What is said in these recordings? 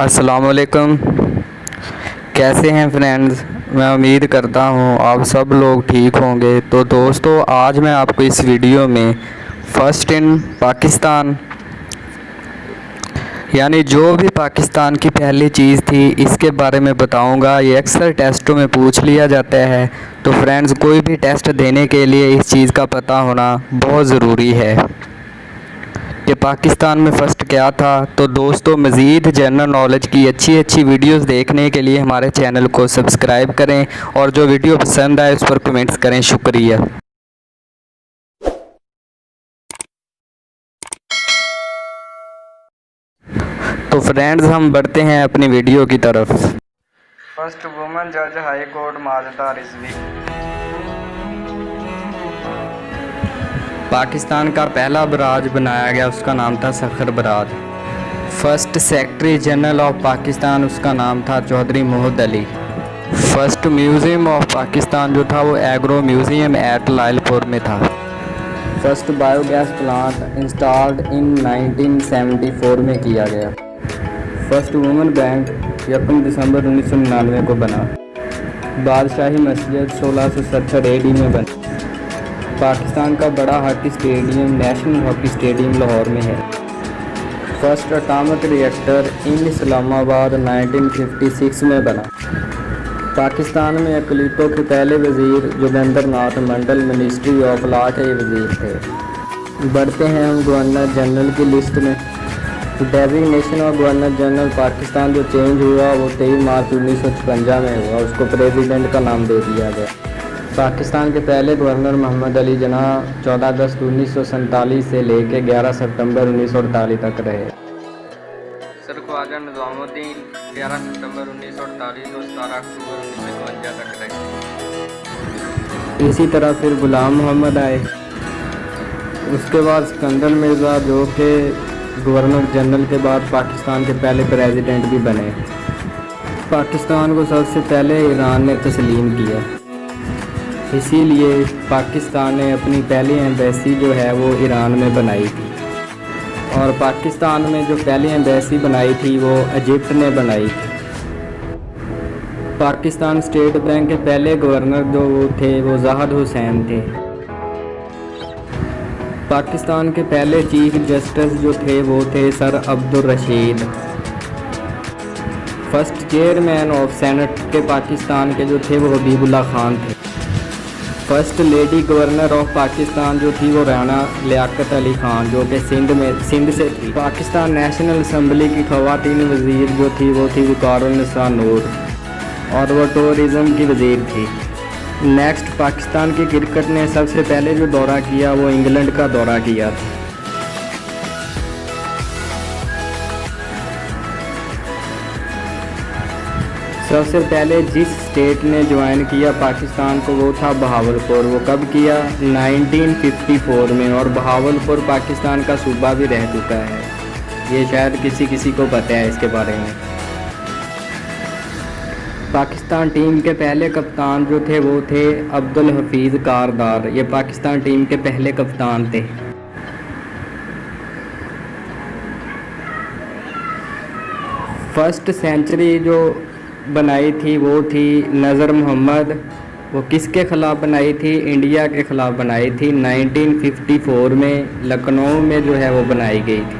अस्सलाम वालेकुम। कैसे हैं फ्रेंड्स? मैं उम्मीद करता हूँ आप सब लोग ठीक होंगे। तो दोस्तों, आज मैं आपको इस वीडियो में फर्स्ट इन पाकिस्तान यानी जो भी पाकिस्तान की पहली चीज़ थी इसके बारे में बताऊंगा। ये अक्सर टेस्टों में पूछ लिया जाता है। तो फ्रेंड्स, कोई भी टेस्ट देने के लिए इस चीज़ का पता होना बहुत ज़रूरी है कि पाकिस्तान में फ़र्स्ट क्या था। तो दोस्तों, मज़ीद जनरल नॉलेज की अच्छी अच्छी वीडियोस देखने के लिए हमारे चैनल को सब्सक्राइब करें और जो वीडियो पसंद आए उस पर कमेंट्स करें। शुक्रिया। तो फ्रेंड्स, हम बढ़ते हैं अपनी वीडियो की तरफ। फर्स्ट वुमेन जज हाई कोर्ट माजदा रिजवी। पाकिस्तान का पहला बराज बनाया गया, उसका नाम था Sukkur barrage. First secretary general of Pakistan, उसका नाम था Chaudhry Mohammad Ali. First museum of Pakistan जो था वो एग्रो म्यूज़ियम एट लायलपुर में था। First biogas plant installed in 1974 में किया गया। फर्स्ट वुमेन बैंक 1 दिसंबर 1999 को बना। बादशाही मस्जिद 1670 AD में बनी। पाकिस्तान का बड़ा hockey stadium national hockey stadium Lahore में है। फर्स्ट एटॉमिक रिएक्टर इन इस्लामाबाद 1956 में बना। पाकिस्तान में अक़लियतों के पहले वज़ीर जोगिंदर नाथ मंडल मिनिस्ट्री ऑफ लॉ के वज़ीर थे। बढ़ते हैं हम गवर्नर जनरल की लिस्ट में। Designation of governor general Pakistan जो चेंज हुआ वो 23 मार्च 1956 में हुआ, उसको प्रेसिडेंट का नाम दे दिया गया। पाकिस्तान के पहले गवर्नर मोहम्मद अली जिन्ना 14 अगस्त 1947 से लेकर 11 सितंबर 1948 तक रहे। सर ख्वाजा निज़ामुद्दीन 11 सितंबर 1948 और 17 अक्टूबर 1952 तक रहे। इसी तरह फिर गुलाम मोहम्मद आए। उसके बाद सिकंदर मिर्ज़ा जो कि गवर्नर जनरल के बाद पाकिस्तान के पहले प्रेसिडेंट भी बने। पाकिस्तान को सबसे पहले ईरान ने तस्लीम किया, इसीलिए पाकिस्तान ने अपनी पहली एम्बेसी जो है वो ईरान में बनाई थी। और पाकिस्तान में जो पहली एम्बेसी बनाई थी वो इजिप्ट ने बनाई थी। पाकिस्तान स्टेट बैंक के पहले गवर्नर जो वो थे वो ज़ाहिद हुसैन थे। पाकिस्तान के पहले चीफ जस्टिस जो थे वो थे sir Abdul Rashid. First chairman of senate के पाकिस्तान के जो थे वो हबीबुल्लाह खान थे। First lady governor of Pakistan जो थी वो राना लियाकत अली खान जो कि सिंध से थी। पाकिस्तान नेशनल असम्बली की ख़वातीन वज़ीर जो थी वो थी वक़ारुन्निसा नूर और वो टूरिज़म की वज़ीर थी। नेक्स्ट, पाकिस्तान की क्रिकेट ने सबसे पहले जो दौरा किया वो इंग्लैंड का दौरा किया था। सबसे पहले जिस स्टेट ने ज्वाइन किया पाकिस्तान को वो था बहावलपुर। वो कब किया? 1954 में। और बहावलपुर पाकिस्तान का सूबा भी रह चुका है। ये शायद किसी को पता है इसके बारे में। पाकिस्तान टीम के पहले कप्तान जो थे वो थे अब्दुल हफीज़ कारदार। ये पाकिस्तान टीम के पहले कप्तान थे। फर्स्ट सेंचुरी जो बनाई थी वो थी नज़र मोहम्मद। वो किसके ख़िलाफ़ बनाई थी? इंडिया के ख़िलाफ़ बनाई थी। 1954 में लखनऊ में जो है वो बनाई गई थी।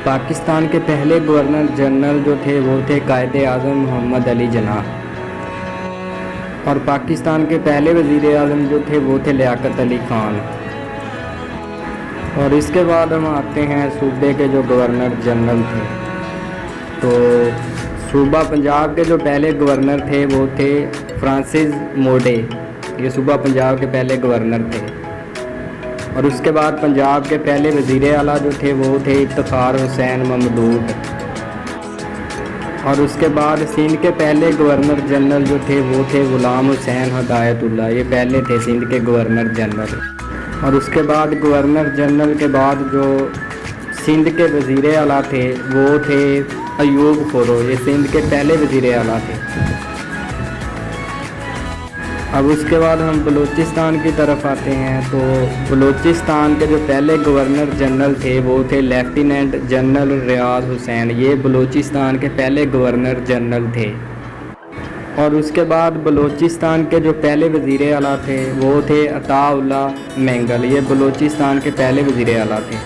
पाकिस्तान के पहले गवर्नर जनरल जो थे वो थे कायदे आज़म मोहम्मद अली जिन्ना। और पाकिस्तान के पहले वज़ीर आज़म जो थे वो थे लियाकत अली ख़ान। और इसके बाद हम आते हैं सूबे के जो गवर्नर जनरल थे। तो सूबा पंजाब के जो पहले गवर्नर थे वो थे फ्रांसिस मोडे। ये सूबा पंजाब के पहले गवर्नर थे। और उसके बाद पंजाब के पहले वज़ीर आला जो थे वो थे इफ्तिखार हुसैन ममदूद। और उसके बाद सिंध के पहले गवर्नर जनरल जो थे वो थे ग़ुलाम हुसैन हिदायतुल्लाह। ये पहले थे सिंध के गवर्नर जनरल। और उसके बाद गवर्नर जनरल के बाद जो सिंध के वज़ीर आला थे वो थे अयूब खुरो। ये सिंध के पहले वज़ीर आला थे। अब उसके बाद हम बलूचिस्तान की तरफ आते हैं। तो बलूचिस्तान के जो पहले गवर्नर जनरल थे वो थे लेफ्टिनेंट जनरल रियाज हुसैन। ये बलूचिस्तान के पहले गवर्नर जनरल थे। और उसके बाद बलूचिस्तान के जो पहले वज़ीर आला थे वो थे अताउल्ला मेंगल। ये बलूचिस्तान के पहले वज़ीर आला थे।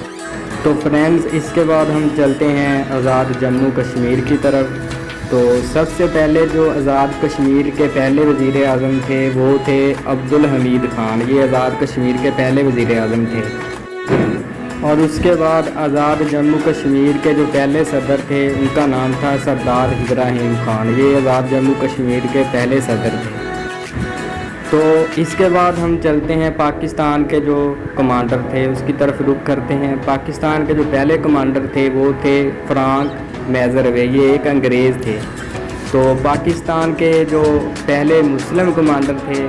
तो फ्रेंड्स, इसके बाद हम चलते हैं आज़ाद जम्मू कश्मीर की तरफ। तो सबसे पहले जो आज़ाद कश्मीर के पहले वज़ीर आज़म थे वो थे अब्दुल हमीद ख़ान। ये आज़ाद कश्मीर के पहले वज़ीर आज़म थे। और उसके बाद आज़ाद जम्मू कश्मीर के जो पहले सदर थे उनका नाम था सरदार इब्राहिम ख़ान। ये आज़ाद जम्मू कश्मीर के पहले सदर थे। तो इसके बाद हम चलते हैं पाकिस्तान के जो कमांडर थे उसकी तरफ रुख करते हैं। पाकिस्तान के जो पहले कमांडर थे वो थे फ्रांक मेजरवे। ये एक अंग्रेज़ थे। तो पाकिस्तान के जो पहले मुस्लिम कमांडर थे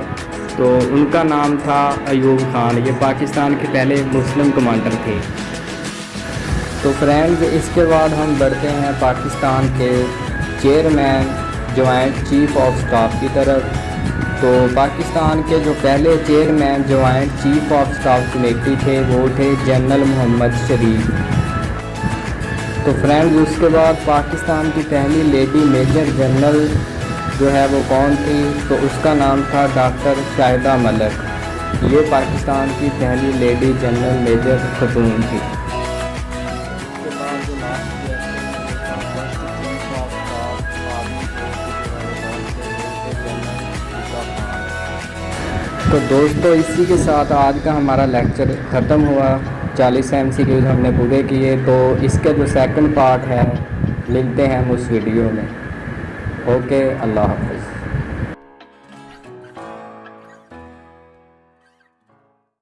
तो उनका नाम था अयूब ख़ान। ये पाकिस्तान के पहले मुस्लिम कमांडर थे। तो फ्रेंड्स, इसके बाद हम बढ़ते हैं पाकिस्तान के chairman joint chief of staff की तरफ। तो पाकिस्तान के जो पहले chairman joint chief of staff committee थे वो थे जनरल मोहम्मद शरीफ। तो फ्रेंड्स, उसके बाद पाकिस्तान की पहली लेडी मेजर जनरल जो है वो कौन थी? तो उसका नाम था डॉक्टर शाहिदा मलिक। ये पाकिस्तान की पहली लेडी जनरल मेजर खतून थी। उसके बाद जो लास्ट तो दोस्तों, इसी के साथ आज का हमारा लेक्चर ख़त्म हुआ। 40 MCQs हमने पूरे किए। तो इसका जो सेकंड पार्ट है मिलते हैं हम उस वीडियो में। ओके, अल्लाह हाफ़िज़।